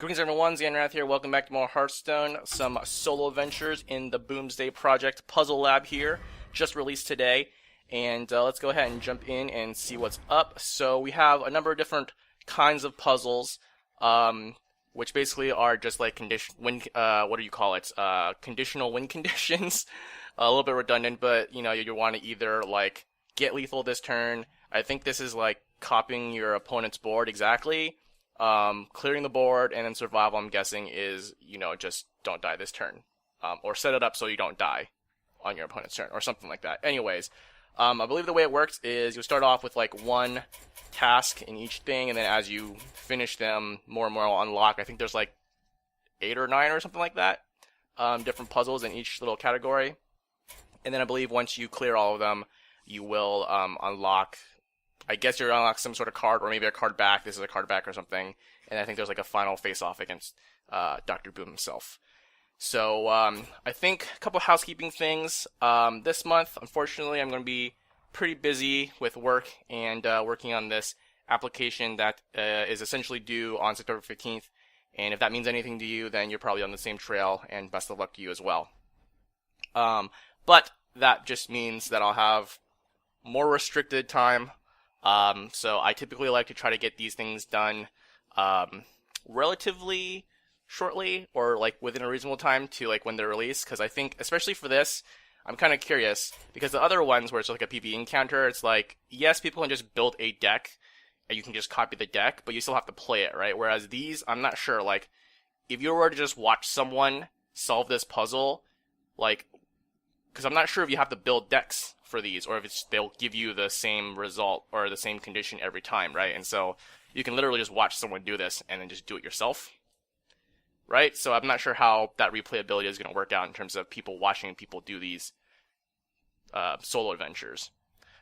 Greetings everyone, Zannrath here, welcome back to more Hearthstone, some solo adventures in the Boomsday Project Puzzle Lab here, just released today, and let's go ahead and jump in and see what's up. So we have a number of different kinds of puzzles, which basically are just like conditional win conditions, a little bit redundant, but you know, you want to either like get lethal this turn. I think this is like copying your opponent's board exactly. Clearing the board, and then survival, I'm guessing, is, you know, just don't die this turn. Or set it up so you don't die on your opponent's turn, or something like that. Anyways, I believe the way it works is you start off with, like, one task in each thing, and then as you finish them, more and more will unlock. I think there's, like, 8 or 9 or something like that. Different puzzles in each little category. And then I believe once you clear all of them, you will, unlock... I guess you're unlock some sort of card, or maybe a card back. This is a card back or something. And I think there's like a final face-off against Dr. Boom himself. So I think a couple housekeeping things. This month, unfortunately, I'm going to be pretty busy with work and working on this application that is essentially due on September 15th. And if that means anything to you, then you're probably on the same trail, and best of luck to you as well. But that just means that I'll have more restricted time. So I typically like to try to get these things done relatively shortly, or like within a reasonable time to like when they're released, because I think, especially for this, I'm kind of curious, because the other ones where it's like a PvE encounter, it's like, yes, people can just build a deck, and you can just copy the deck, but you still have to play it, right? Whereas these, I'm not sure, like, if you were to just watch someone solve this puzzle, like, because I'm not sure if you have to build decks for these, or if they'll give you the same result or the same condition every time, right? And so you can literally just watch someone do this and then just do it yourself, right? So I'm not sure how that replayability is going to work out in terms of people watching people do these solo adventures.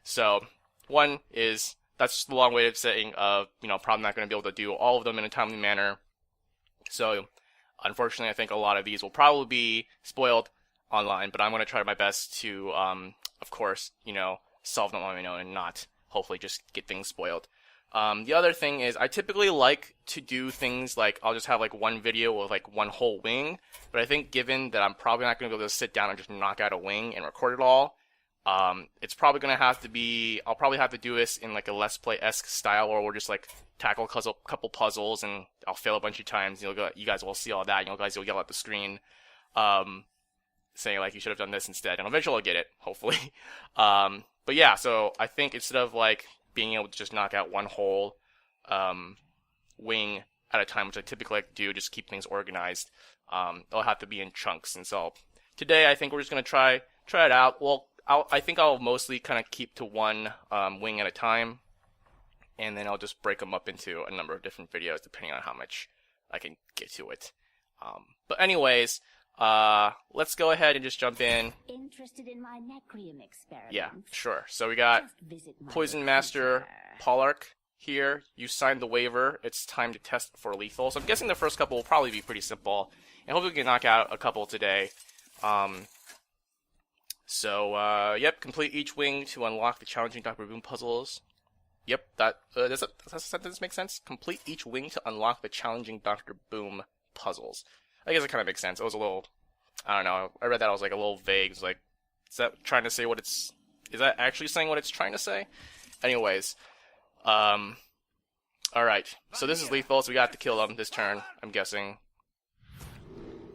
So one is, that's the long way of saying, probably not going to be able to do all of them in a timely manner. So unfortunately, I think a lot of these will probably be spoiled online, but I'm going to try my best to, of course, solve them on my own and not, hopefully, just get things spoiled. The other thing is, I typically like to do things like, I'll just have like one video with like one whole wing, but I think given that I'm probably not going to be able to sit down and just knock out a wing and record it all, it's probably going to have to be, I'll probably have to do this in like a Let's Play-esque style, where we'll just like tackle a couple puzzles, and I'll fail a bunch of times, you guys will see all that, you guys will yell at the screen, saying like you should have done this instead, and eventually I'll get it, hopefully. But yeah, so I think instead of like being able to just knock out one whole wing at a time, which I typically like to do, just keep things organized, it'll have to be in chunks. And so today I think we're just gonna try it out. Well, I think I'll mostly kind of keep to one wing at a time, and then I'll just break them up into a number of different videos depending on how much I can get to it. But anyways, let's go ahead and just jump in. Interested in my Necrium experiment? Yeah, sure. So we got Poisonmaster Pollark here. You signed the waiver. It's time to test for lethal. So I'm guessing the first couple will probably be pretty simple, and hopefully we can knock out a couple today. Yep, complete each wing to unlock the challenging Dr. Boom puzzles. Yep, does that sentence make sense? Complete each wing to unlock the challenging Dr. Boom puzzles. I guess it kind of makes sense. It was a little, I don't know, I read that, I was like a little vague. It was like, is that trying to say what is that actually saying what it's trying to say? Anyways, alright, so this is lethal, so we got to kill them this turn, I'm guessing.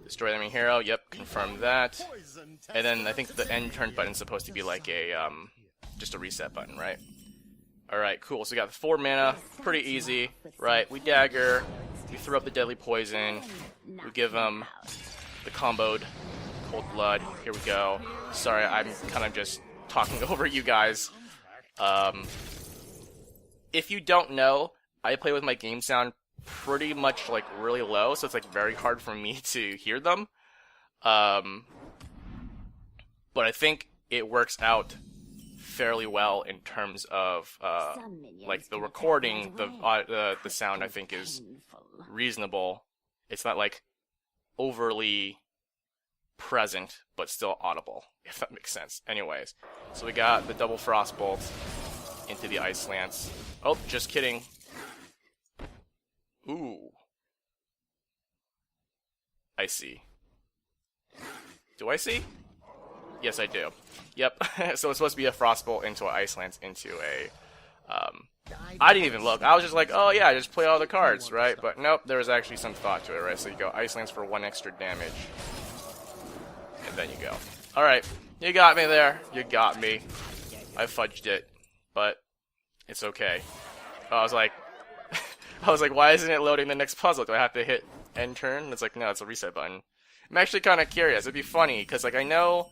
Destroy the enemy hero, yep, confirm that. And then I think the end turn button's supposed to be like a, just a reset button, right? Alright, cool, so we got 4 mana, pretty easy, right? We dagger, we throw up the deadly poison, we give him the comboed cold blood, here we go. Sorry, I'm kind of just talking over you guys. If you don't know, I play with my game sound pretty much like really low, so it's like very hard for me to hear them. But I think it works out fairly well in terms of like the recording, the sound I think is reasonable. It's not like overly present, but still audible, if that makes sense. Anyways, so we got the double frostbolt into the ice lance. Oh, just kidding. Ooh. I see. Do I see? Yes, I do. Yep. So it's supposed to be a Frostbolt into an Ice Lance into a... I didn't even look. I was just like, oh yeah, just play all the cards, right? But nope, there was actually some thought to it, right? So you go Ice Lance for 1 extra damage. And then you go. Alright, you got me there. You got me. I fudged it. But it's okay. I was like, why isn't it loading the next puzzle? Do I have to hit end turn? It's like, no, it's a reset button. I'm actually kind of curious. It'd be funny, because like I know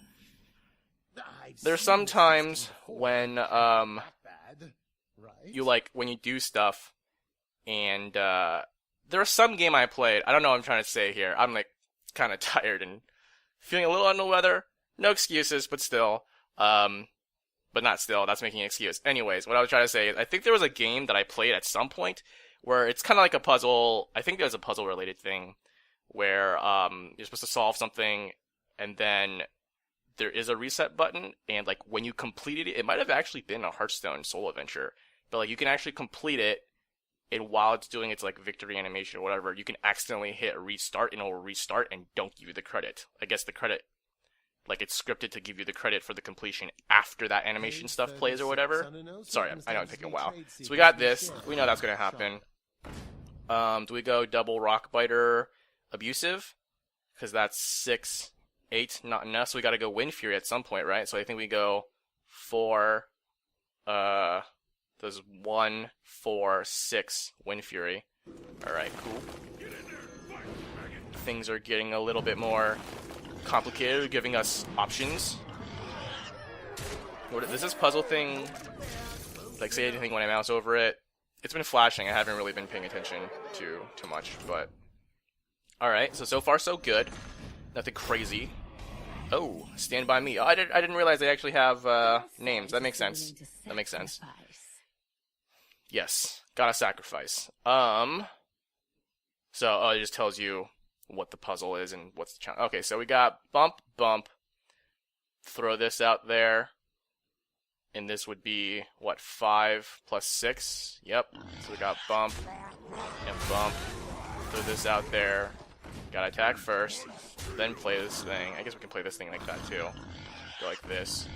there's some times when you like when you do stuff, and there's some game I played. I don't know what I'm trying to say here. I'm like kind of tired and feeling a little under the weather. No excuses, but still. But not still. That's making an excuse. Anyways, what I was trying to say is I think there was a game that I played at some point where it's kind of like a puzzle. I think there's a puzzle related thing where you're supposed to solve something, and then there is a reset button, and like when you completed it, it might have actually been a Hearthstone solo adventure, but like you can actually complete it, and while it's doing its like victory animation or whatever, you can accidentally hit restart, and it will restart and don't give you the credit. I guess the credit, like it's scripted to give you the credit for the completion after that animation stuff plays or whatever. Sorry, I know I'm taking a while. So we got this. We know that's gonna happen. Do we go double Rockbiter Abusive? Because that's 6, 8, not enough. So we gotta go Wind Fury at some point, right? So I think we go 4. There's 1, 4, 6 Wind Fury. All right, cool. Things are getting a little bit more complicated, giving us options. Does this puzzle thing like say anything when I mouse over it? It's been flashing. I haven't really been paying attention to too much, but all right. So far so good. Nothing crazy. Oh, Stand By Me. Oh, I didn't realize they actually have names. That makes sense. That makes sense. Yes, gotta sacrifice. So it just tells you what the puzzle is and what's the challenge. Okay, so we got bump, bump. Throw this out there. And this would be, what, 5 plus 6? Yep. So we got bump and bump. Throw this out there. Gotta attack first. Then play this thing. I guess we can play this thing like that too. Go like this.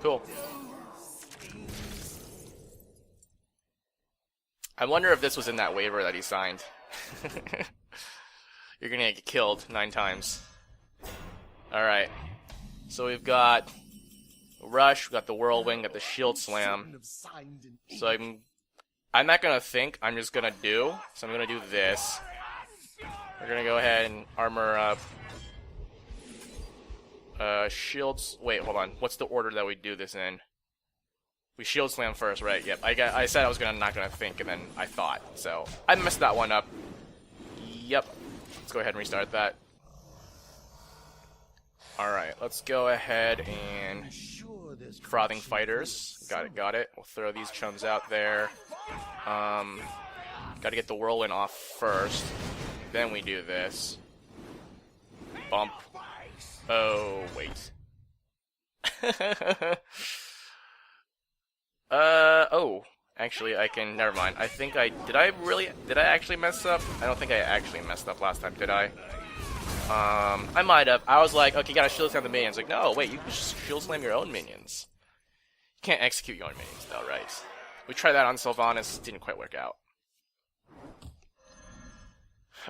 Cool. I wonder if this was in that waiver that he signed. You're gonna get killed 9 times. Alright. So we've got Rush, we got the Whirlwind, got the Shield Slam. So I'm not gonna think, I'm just gonna do. So I'm gonna do this. We're gonna go ahead and armor up. Shields. Wait, hold on. What's the order that we do this in? We Shield Slam first, right? Yep. I said I was not gonna think, and then I thought. So I messed that one up. Yep. Let's go ahead and restart that. Alright, let's go ahead and Frothing Fighters. Got it. We'll throw these chums out there. Gotta get the Whirlwind off first. Then we do this. Bump. Oh, wait. Oh. Actually, I can... Never mind. I think Did I actually mess up? I don't think I actually messed up last time, did I? I might have. I was like, okay, you gotta shield slam the minions. Like, no, wait, you can just shield slam your own minions. You can't execute your own minions, though, right? We tried that on Sylvanas, didn't quite work out.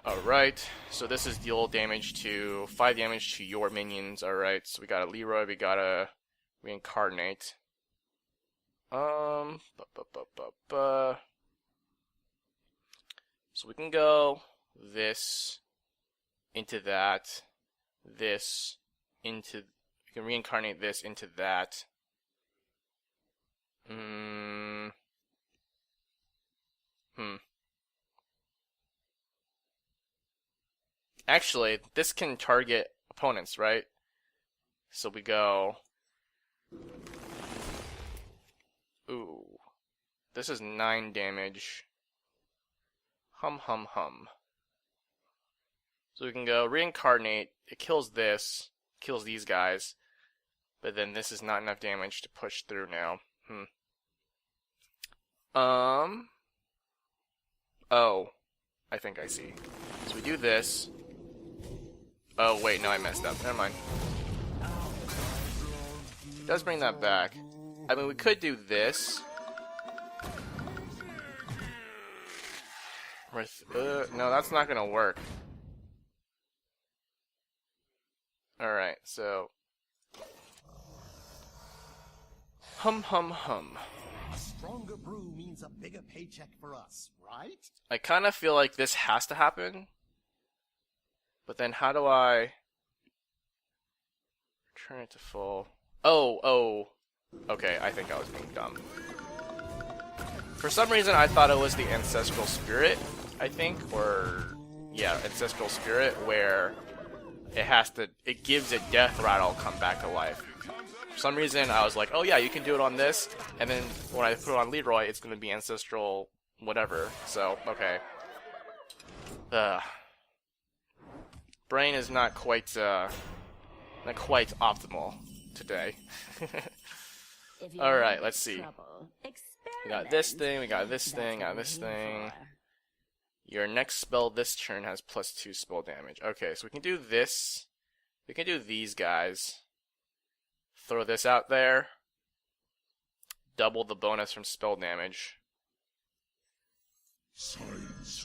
Alright, so this is deal damage to 5 damage to your minions. Alright, so we got a Leroy, we got a Reincarnate. So we can go this into that, this into, you can reincarnate this into that. Actually, this can target opponents, right? So we go, ooh, this is 9 damage. Hum. So we can go reincarnate, it kills this, kills these guys, but then this is not enough damage to push through now. Oh, I think I see. So we do this, Oh, wait, no, I messed up. Never mind. It does bring that back. I mean, we could do this. No, that's not gonna work. Alright, so... Hum. A stronger brew means a bigger paycheck for us, right? I kind of feel like this has to happen. But then how do I... turn it to full... Oh. Okay, I think I was being dumb. For some reason, I thought it was the Ancestral Spirit, I think. Or... yeah, Ancestral Spirit, where... it gives a death rattle come back to life. For some reason, I was like, oh yeah, you can do it on this, and then when I put it on Leroy, it's going to be Ancestral whatever, so, okay. Brain is not quite optimal today. Alright, let's see. We got this thing, we got this thing, got this thing. Your next spell this turn has +2 spell damage. Okay, so we can do this. We can do these guys. Throw this out there. Double the bonus from spell damage. So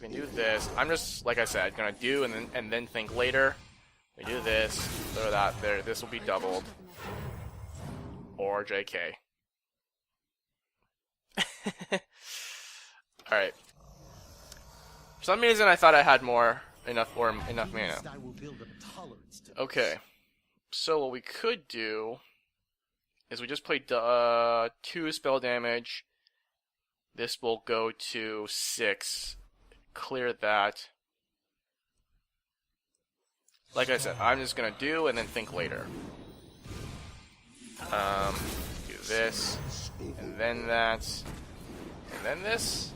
we can do this. I'm just, like I said, gonna do and then think later. We do this, throw that there. This will be doubled. Or JK. Alright. For some reason I thought I had enough mana. Okay. So what we could do is we just play 2 spell damage. This will go to 6. Clear that. Like I said, I'm just gonna do and then think later. Do this, and then that, and then this?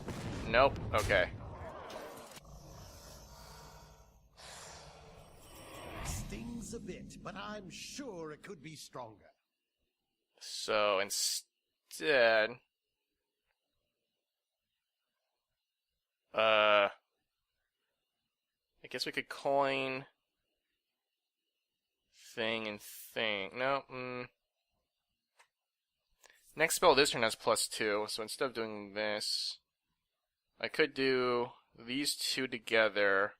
Nope, okay. Stings a bit, but I'm sure it could be stronger. So instead, I guess we could coin thing and thing. No, Next spell this turn has +2, so instead of doing this, I could do these two together,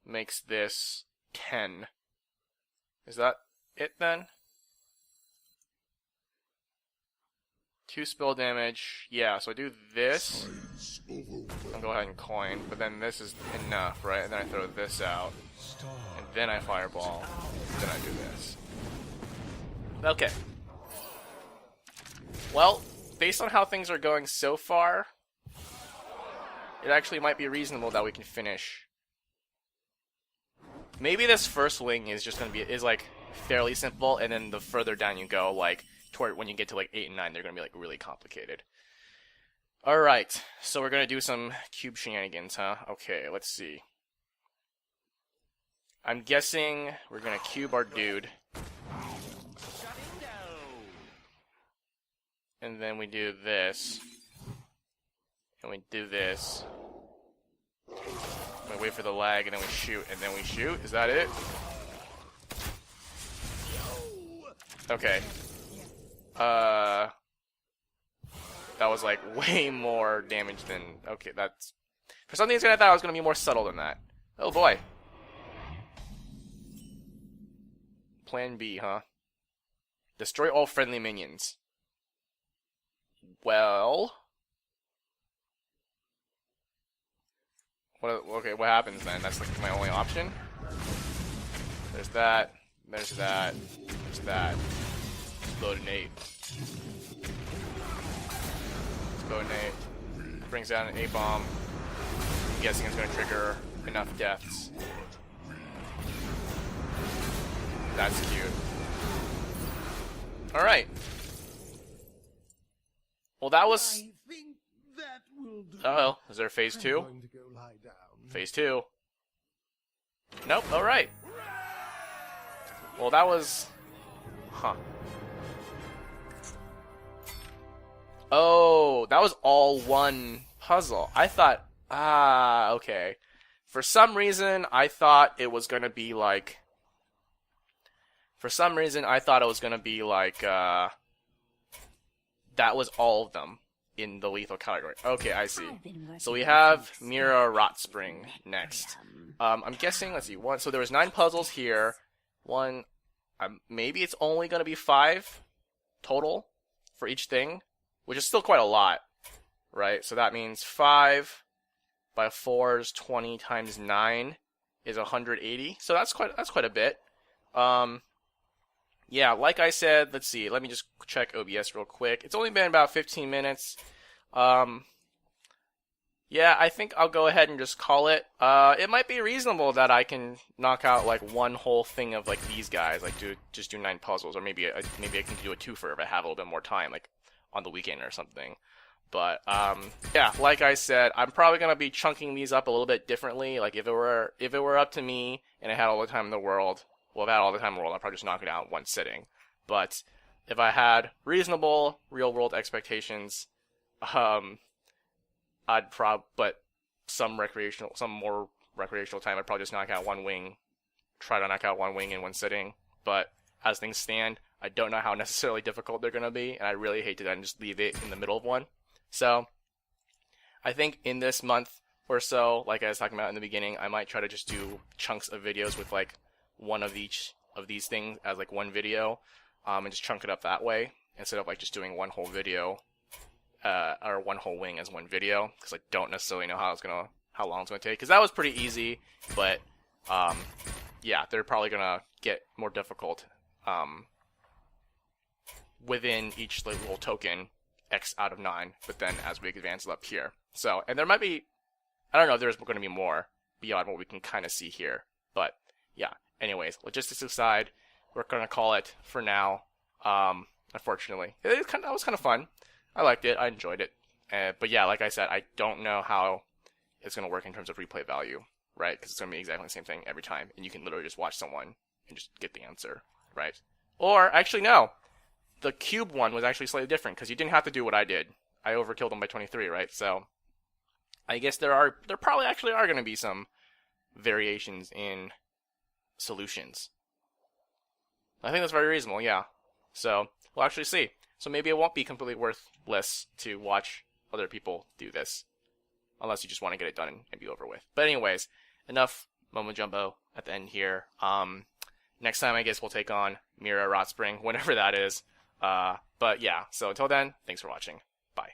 makes this 10. Is that it then? 2 spell damage, yeah, so I do this, I'll go ahead and coin, but then this is enough, right? And then I throw this out, and then I fireball, and then I do this. Okay. Well, based on how things are going so far, it actually might be reasonable that we can finish. Maybe this first wing is just gonna be like fairly simple, and then the further down you go, like toward when you get to like 8 and 9, they're gonna be like really complicated. All right, so we're gonna do some cube shenanigans, huh? Okay, let's see. I'm guessing we're gonna cube our dude. And then we do this. And we do this. We wait for the lag, and then we shoot, and then we shoot. Is that it? Okay. That was like way more damage than... Okay, that's... For some reason I thought it was going to be more subtle than that. Oh boy. Plan B, huh? Destroy all friendly minions. Well... Okay, what happens then? That's like my only option? There's that, there's that, there's that. Explode an 8. Explode an 8. Brings down an 8-bomb. I'm guessing it's going to trigger enough deaths. That's cute. Alright. Well, that was... Uh-oh. Is there phase 2? Phase 2. Nope, alright. Well, that was... Huh. Oh, that was all one puzzle. I thought... Ah, okay. For some reason, I thought it was gonna be like... For some reason, I thought it was gonna be like that was all of them in the lethal category. Okay, I see. So we have Mira Rotspring next. I'm guessing. Let's see. So there was 9 puzzles here. One. Maybe it's only gonna be 5 total for each thing, which is still quite a lot, right? So that means 5 by 4 is 20 times 9 is 180. So that's quite a bit. Yeah, like I said, let's see. Let me just check OBS real quick. It's only been about 15 minutes. Yeah, I think I'll go ahead and just call it. It might be reasonable that I can knock out like one whole thing of like these guys, like just do 9 puzzles, or maybe I can do a twofer if I have a little bit more time, like on the weekend or something. But yeah, like I said, I'm probably gonna be chunking these up a little bit differently. Like if it were up to me and I had all the time in the world, well, if I had all the time in the world, I'd probably just knock it out in one sitting. But if I had reasonable real world expectations, but some more recreational time, I'd probably just knock out one wing, try to knock out one wing in one sitting. But as things stand, I don't know how necessarily difficult they're gonna be, and I really hate to then just leave it in the middle of one. So I think in this month or so, like I was talking about in the beginning, I might try to just do chunks of videos with like one of each of these things as like one video, and just chunk it up that way instead of like just doing one whole video, or one whole wing as one video, because I don't necessarily know how long it's gonna take. Because that was pretty easy, but yeah, they're probably gonna get more difficult within each little token, X out of 9. But then as we advance up here, so and there might be, I don't know, there's going to be more beyond what we can kind of see here, but yeah. Anyways, logistics aside, we're gonna call it for now. Unfortunately, that was kind of fun. I liked it. I enjoyed it. But yeah, like I said, I don't know how it's gonna work in terms of replay value, right? Because it's gonna be exactly the same thing every time, and you can literally just watch someone and just get the answer, right? Or actually, no, the cube one was actually slightly different because you didn't have to do what I did. I overkilled them by 23, right? So I guess there probably actually are gonna be some variations in solutions. I think that's very reasonable, yeah. So we'll actually see. So maybe it won't be completely worthless to watch other people do this, unless you just want to get it done and be over with. But anyways, enough Momo Jumbo at the end here. Next time I guess we'll take on Mira Rotspring, whenever that is. But yeah, so until then, thanks for watching. Bye.